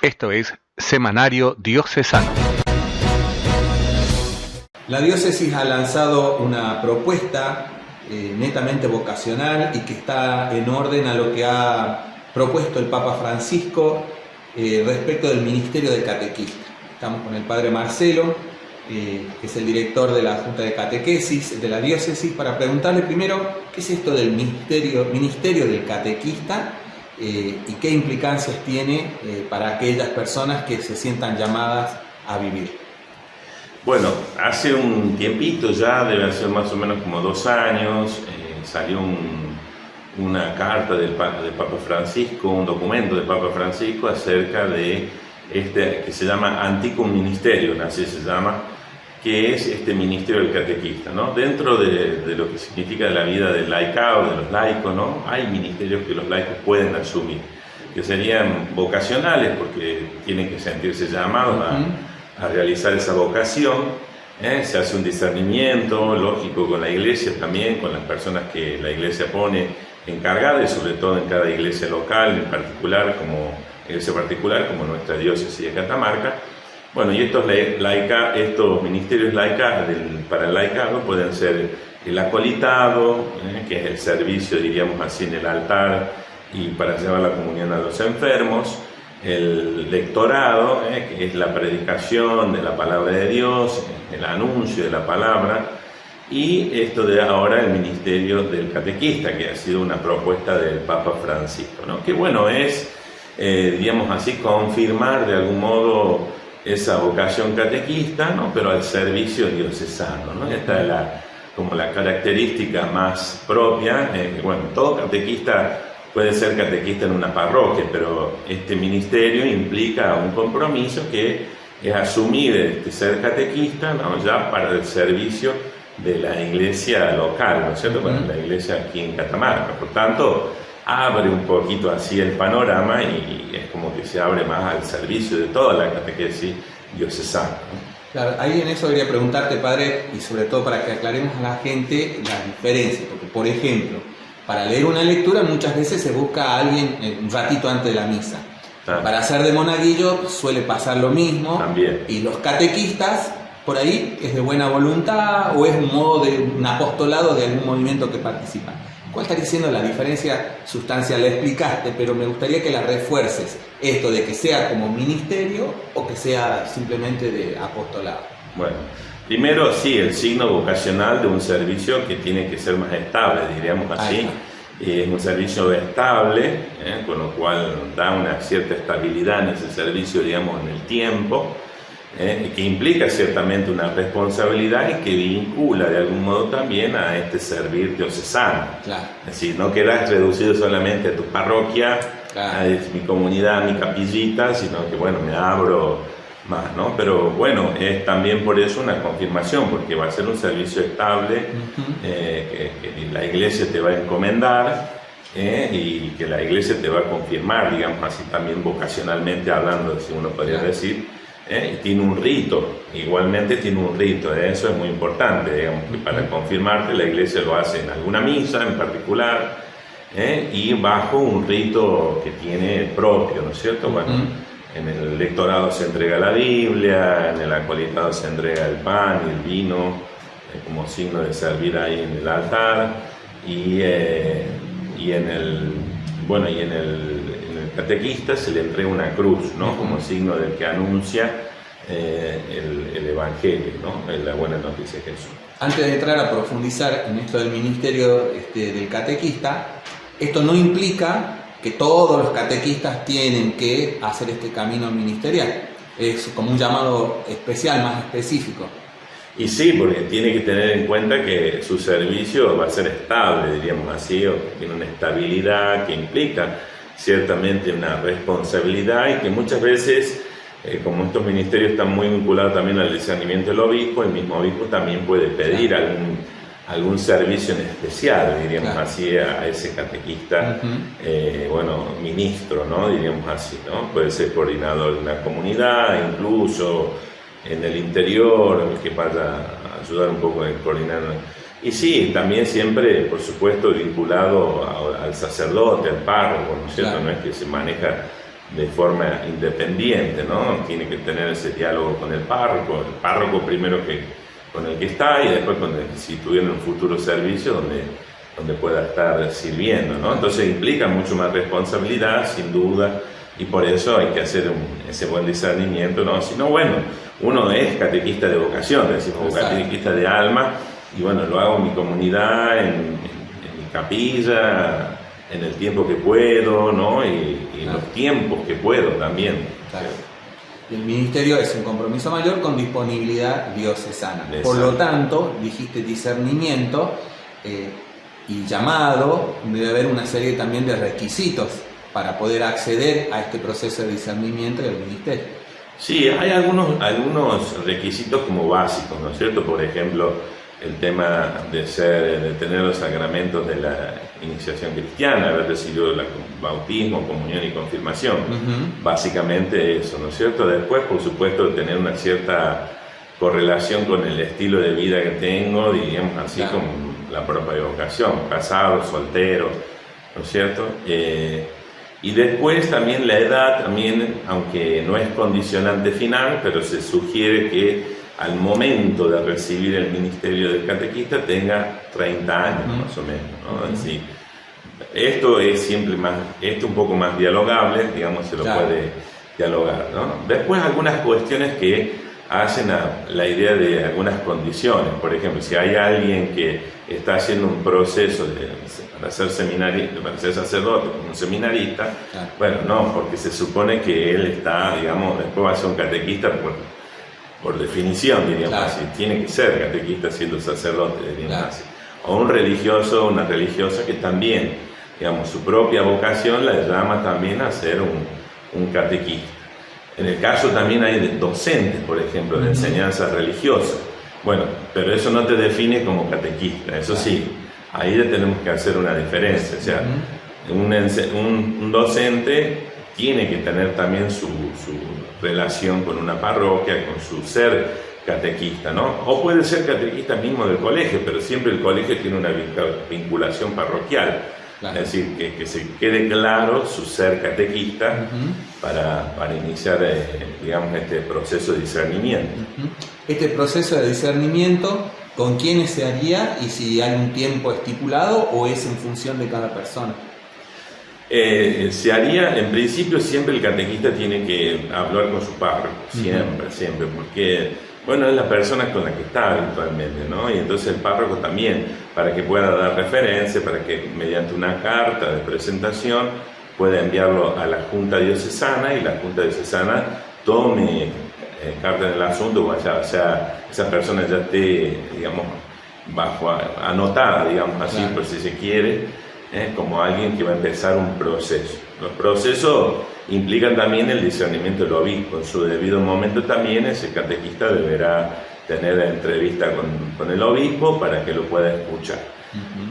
Esto es Semanario Diocesano. La diócesis ha lanzado una propuesta netamente vocacional y que está en orden a lo que ha propuesto el Papa Francisco respecto del ministerio del catequista. Estamos con el Padre Marcelo, que es el director de la Junta de Catequesis de la diócesis, para preguntarle primero qué es esto del ministerio del catequista y qué implicancias tiene para aquellas personas que se sientan llamadas a vivir. Bueno, hace un tiempito ya, debe ser más o menos como 2 años, salió una carta del Papa Francisco, un documento del Papa Francisco acerca de que se llama Anticum Ministerium, así se llama, que es este ministerio del catequista, ¿no? Dentro de lo que significa la vida del laicado, de los laicos, ¿no? Hay ministerios que los laicos pueden asumir, que serían vocacionales porque tienen que sentirse llamados a realizar esa vocación. Se hace un discernimiento lógico con la iglesia también, con las personas que la iglesia pone encargadas, y sobre todo en cada iglesia local, en particular como nuestra diócesis de Catamarca. Bueno, y estos ministerios laicales para el laicado pueden ser el acolitado, que es el servicio, diríamos así, en el altar y para llevar la comunión a los enfermos; el lectorado, que es la predicación de la palabra de Dios, el anuncio de la palabra; y esto de ahora el ministerio del catequista, que ha sido una propuesta del Papa Francisco, ¿no? Que bueno, es, diríamos así, confirmar de algún modo esa vocación catequista, ¿no? Pero al servicio diocesano, ¿no? Esta es como la característica más propia. Bueno, todo catequista puede ser catequista en una parroquia, pero este ministerio implica un compromiso que es asumir ser catequista, ¿no? Ya para el servicio de la iglesia local, ¿no es cierto? Para la iglesia aquí en Catamarca. Por tanto, abre un poquito así el panorama y es como que se abre más al servicio de toda la catequesis diocesana, ¿no? Claro, ahí en eso quería preguntarte, Padre, y sobre todo para que aclaremos a la gente la diferencia, porque por ejemplo, para leer una lectura muchas veces se busca a alguien un ratito antes de la misa. Para hacer de monaguillo suele pasar lo mismo. También. Y los catequistas, por ahí, es de buena voluntad o es un modo de un apostolado de algún movimiento que participan. ¿Cuál estaría siendo la diferencia sustancial? La explicaste, pero me gustaría que la refuerces, esto de que sea como ministerio o que sea simplemente de apostolado. Bueno, primero sí, el signo vocacional de un servicio que tiene que ser más estable, diríamos así. Es un servicio estable, con lo cual da una cierta estabilidad en ese servicio, digamos, en el tiempo, que implica ciertamente una responsabilidad y que vincula de algún modo también a este servir diocesano. Claro. Es decir, no quedas reducido solamente a tu parroquia, claro, a mi comunidad, a mi capillita, sino que bueno, me abro más, ¿no? Pero bueno, es también por eso una confirmación, porque va a ser un servicio estable, que la iglesia te va a encomendar, y que la iglesia te va a confirmar, digamos así, también vocacionalmente hablando, si uno podría decir. Y tiene un rito, igualmente tiene un rito, eso es muy importante, digamos, que para confirmarte la iglesia lo hace en alguna misa en particular, y bajo un rito que tiene propio, ¿no es cierto? Bueno, en el lectorado se entrega la Biblia, en el acolitado se entrega el pan y el vino, como signo de servir ahí en el altar, y en el catequista se le entrega una cruz, ¿no? Como signo del que anuncia el Evangelio, ¿no? La buena noticia de Jesús. Antes de entrar a profundizar en esto del ministerio del catequista, esto no implica que todos los catequistas tienen que hacer este camino ministerial. Es como un llamado especial, más específico. Y sí, porque tiene que tener en cuenta que su servicio va a ser estable, diríamos así, o que tiene una estabilidad que implica ciertamente una responsabilidad, y que muchas veces, como estos ministerios están muy vinculados también al discernimiento del obispo, el mismo obispo también puede pedir algún servicio en especial, diríamos así, a ese catequista, ministro, ¿no? Diríamos así, ¿no? Puede ser coordinador de una comunidad, incluso en el interior, que vaya a ayudar un poco a coordinar. Y sí, también siempre, por supuesto, vinculado al sacerdote, al párroco, ¿no es cierto? No es que se maneja de forma independiente, ¿no? Tiene que tener ese diálogo con el párroco primero que con el que está y después si tuviera un futuro servicio donde pueda estar sirviendo, ¿no? Entonces implica mucho más responsabilidad, sin duda, y por eso hay que hacer ese buen discernimiento, ¿no? Si no, bueno, uno es catequista de vocación, decimos catequista de alma, y bueno, lo hago en mi comunidad, en mi capilla, en el tiempo que puedo, ¿no? Y los tiempos que puedo también. Claro. El ministerio es un compromiso mayor con disponibilidad diocesana. Exacto. Por lo tanto, dijiste discernimiento y llamado, debe haber una serie también de requisitos para poder acceder a este proceso de discernimiento y al ministerio. Sí, hay algunos requisitos como básicos, ¿no es cierto? Por ejemplo, el tema de tener los sacramentos de la iniciación cristiana, haber recibido el bautismo, comunión y confirmación. Básicamente eso, ¿no es cierto? Después, por supuesto, tener una cierta correlación con el estilo de vida que tengo, diríamos así, con la propia vocación, casado, soltero, ¿no es cierto? Y después también la edad, aunque no es condicionante final, pero se sugiere que al momento de recibir el ministerio del catequista tenga 30 años más o menos, ¿no? Así, esto es siempre esto un poco más dialogable, digamos, se lo puede dialogar, ¿no? Después algunas cuestiones que hacen a la idea de algunas condiciones. Por ejemplo, si hay alguien que está haciendo un proceso para ser seminarista, para ser sacerdote, un seminarista, bueno, no, porque se supone que él está, digamos, después va a ser un catequista por definición, diríamos así, tiene que ser catequista siendo sacerdote, diríamos así. O un religioso, una religiosa que también, digamos, su propia vocación la llama también a ser un catequista. En el caso también hay docentes, por ejemplo, de enseñanza religiosa. Bueno, pero eso no te define como catequista, eso sí, ahí ya tenemos que hacer una diferencia. O sea, un docente tiene que tener también su relación con una parroquia, con su ser catequista, ¿no? O puede ser catequista mismo del colegio, pero siempre el colegio tiene una vinculación parroquial. Es decir, que se quede claro su ser catequista para iniciar, digamos, este proceso de discernimiento. Este proceso de discernimiento, ¿con quiénes se haría y si hay un tiempo estipulado o es en función de cada persona? Se haría, en principio, siempre el catequista tiene que hablar con su párroco, siempre, porque, bueno, es la persona con la que está habitualmente, ¿no? Y entonces el párroco también, para que pueda dar referencia, para que mediante una carta de presentación pueda enviarlo a la Junta Diocesana y la Junta Diocesana tome carta en el asunto, o sea, esa persona ya esté, digamos, anotada, digamos así, por si se quiere, como alguien que va a empezar un proceso. Los procesos implican también el discernimiento del obispo. En su debido momento también ese catequista deberá tener la entrevista con el obispo para que lo pueda escuchar.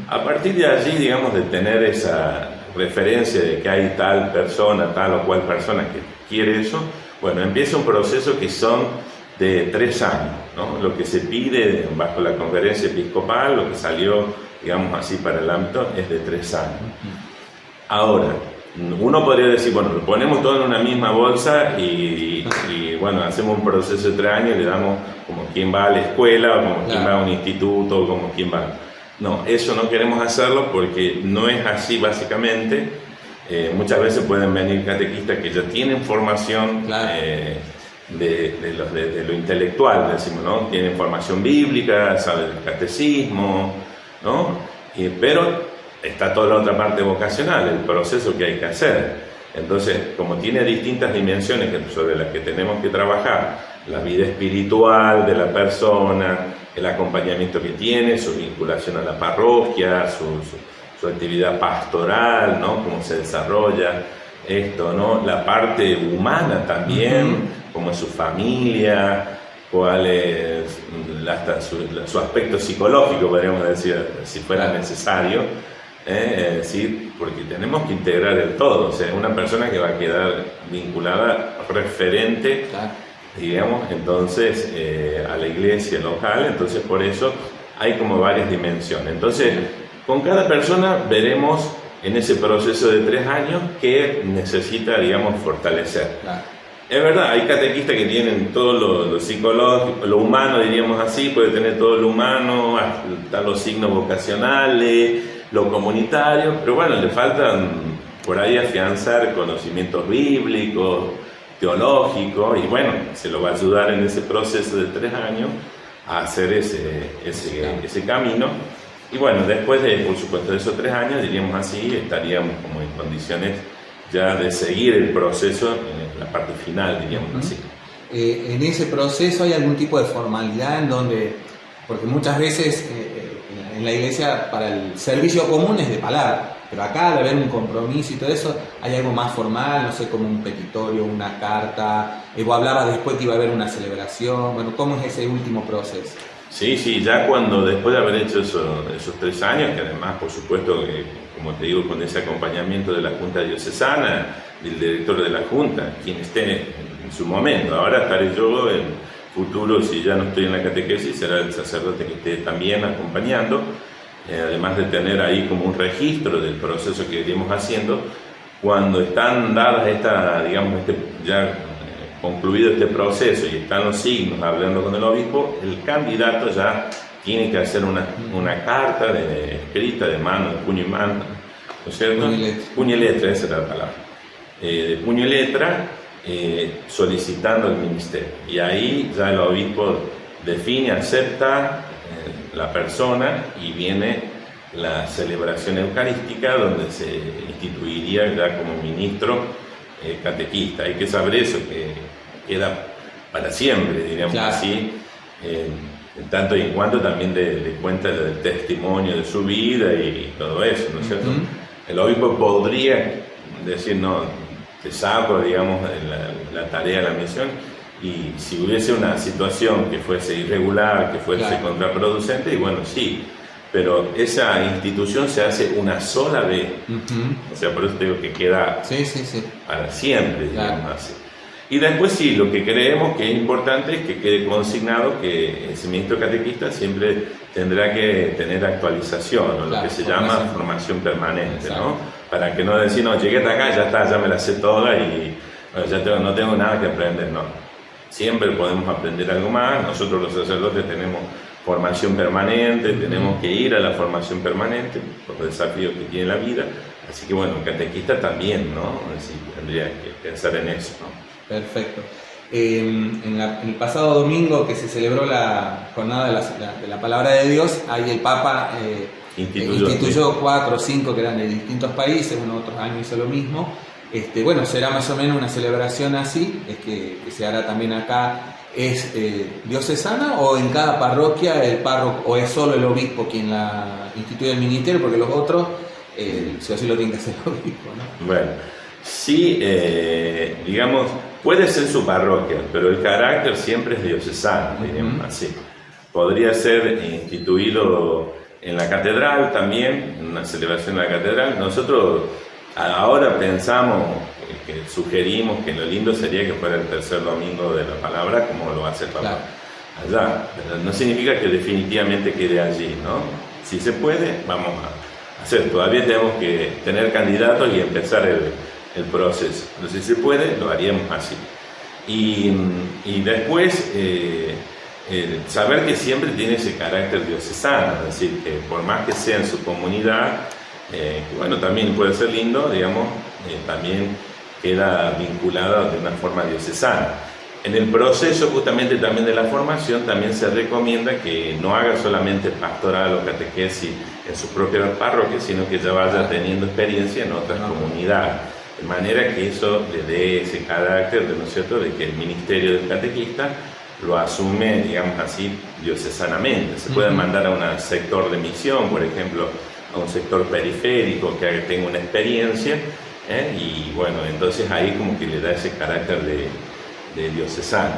A partir de allí, digamos, de tener esa referencia de que hay tal o cual persona que quiere eso, bueno, empieza un proceso que son de 3 años, ¿no? Lo que se pide bajo la conferencia episcopal, lo que salió, digamos así, para el ámbito, es de 3 años. Ahora, uno podría decir, bueno, lo ponemos todo en una misma bolsa y bueno, hacemos un proceso de 3 años y le damos como quien va a la escuela, o como quien va a un instituto, o como quien va. No, eso no queremos hacerlo porque no es así básicamente. Muchas veces pueden venir catequistas que ya tienen formación de lo intelectual, decimos, ¿no? Tienen formación bíblica, saben el catecismo, ¿no? Pero está toda la otra parte vocacional, el proceso que hay que hacer. Entonces, como tiene distintas dimensiones sobre las que tenemos que trabajar, la vida espiritual de la persona, el acompañamiento que tiene, su vinculación a la parroquia, su actividad pastoral, ¿no? Cómo se desarrolla esto, ¿no? La parte humana también, cómo es su familia, cuál es hasta su aspecto psicológico, podríamos decir, si fuera necesario. Es decir, porque tenemos que integrar el todo, o sea, una persona que va a quedar vinculada, referente, digamos, entonces a la iglesia local, entonces por eso hay como varias dimensiones. Entonces, con cada persona veremos en ese proceso de 3 años que necesita, digamos, fortalecer. Claro. Es verdad, hay catequistas que tienen todo lo psicológico, lo humano, diríamos así, puede tener todo lo humano, hasta los signos vocacionales, lo comunitario, pero bueno, le faltan por ahí afianzar conocimientos bíblicos, teológicos, y bueno, se lo va a ayudar en ese proceso de 3 años a hacer ese camino. Y bueno, después de, por supuesto, de esos 3 años, diríamos así, estaríamos como en condiciones ya de seguir el proceso en la parte final, diríamos así. En ese proceso hay algún tipo de formalidad en donde, porque muchas veces en la iglesia para el servicio común es de palabra, pero acá al haber un compromiso y todo eso, hay algo más formal, no sé, como un petitorio, una carta, vos hablabas después que iba a haber una celebración, bueno, ¿cómo es ese último proceso? Sí, ya cuando después de haber hecho esos 3 años, que además, por supuesto, como te digo, con ese acompañamiento de la Junta Diocesana, del director de la Junta, quien esté en su momento, ahora estaré yo, en futuro, si ya no estoy en la catequesis, será el sacerdote que esté también acompañando, además de tener ahí como un registro del proceso que iremos haciendo, cuando están dadas ya concluido este proceso y están los signos hablando con el obispo, el candidato ya tiene que hacer una carta escrita de mano, de puño y mano, ¿no es cierto? Puño y letra, esa es la palabra. De puño y letra, solicitando el ministerio. Y ahí ya el obispo define, acepta la persona y viene la celebración eucarística donde se instituiría ya como ministro catequista. Hay que saber eso, que queda para siempre, diríamos así, tanto y en cuanto también de cuenta del testimonio de su vida y todo eso, ¿no es cierto? El obispo podría decir, no, te saco, digamos, la tarea, la misión, y si hubiese una situación que fuese irregular, que fuese contraproducente, y bueno, sí, pero esa institución se hace una sola vez, o sea, por eso digo que queda para siempre, digamos así. Y después sí, lo que creemos que es importante es que quede consignado que ese ministro catequista siempre tendrá que tener actualización, o lo que se llama formación permanente, ¿no? Para que no decir, no, llegué hasta acá, ya está, ya me la sé toda y bueno, ya no tengo nada que aprender, no. Siempre podemos aprender algo más, nosotros los sacerdotes tenemos formación permanente, tenemos que ir a la formación permanente por los desafíos que tiene la vida, así que bueno, el catequista también, ¿no? Así, tendría que pensar en eso, ¿no? Perfecto. El pasado domingo que se celebró la jornada de la Palabra de Dios, ahí el Papa instituyó 4 o 5 que eran de distintos países, otros años hizo lo mismo. Bueno, será más o menos una celebración así, que se hará también acá. ¿Es diocesana o en cada parroquia el párroco, o es solo el obispo quien la instituye el ministerio? Porque los otros, si así lo tiene que hacer el obispo, ¿no? Bueno, sí, digamos, puede ser su parroquia, pero el carácter siempre es diocesano, diríamos así. Podría ser instituido en la catedral también, en una celebración en la catedral. Nosotros ahora pensamos, que sugerimos que lo lindo sería que fuera el tercer domingo de la palabra, como lo hace el Papa allá. Pero no significa que definitivamente quede allí, ¿no? Si se puede, vamos a hacer. Todavía tenemos que tener candidatos y empezar el proceso. Pero si se puede, lo haríamos así. Y después, saber que siempre tiene ese carácter diocesano, es decir, que por más que sea en su comunidad, bueno, también puede ser lindo, digamos, también queda vinculada de una forma diocesana. En el proceso justamente también de la formación también se recomienda que no haga solamente pastoral o catequesis en su propia parroquia, sino que ya vaya teniendo experiencia en otras comunidades, de manera que eso le dé ese carácter, ¿no es cierto?, de que el ministerio del catequista lo asume, digamos así, diocesanamente. Se puede mandar a un sector de misión, por ejemplo, a un sector periférico que tenga una experiencia, y bueno, entonces ahí como que le da ese carácter de diocesano.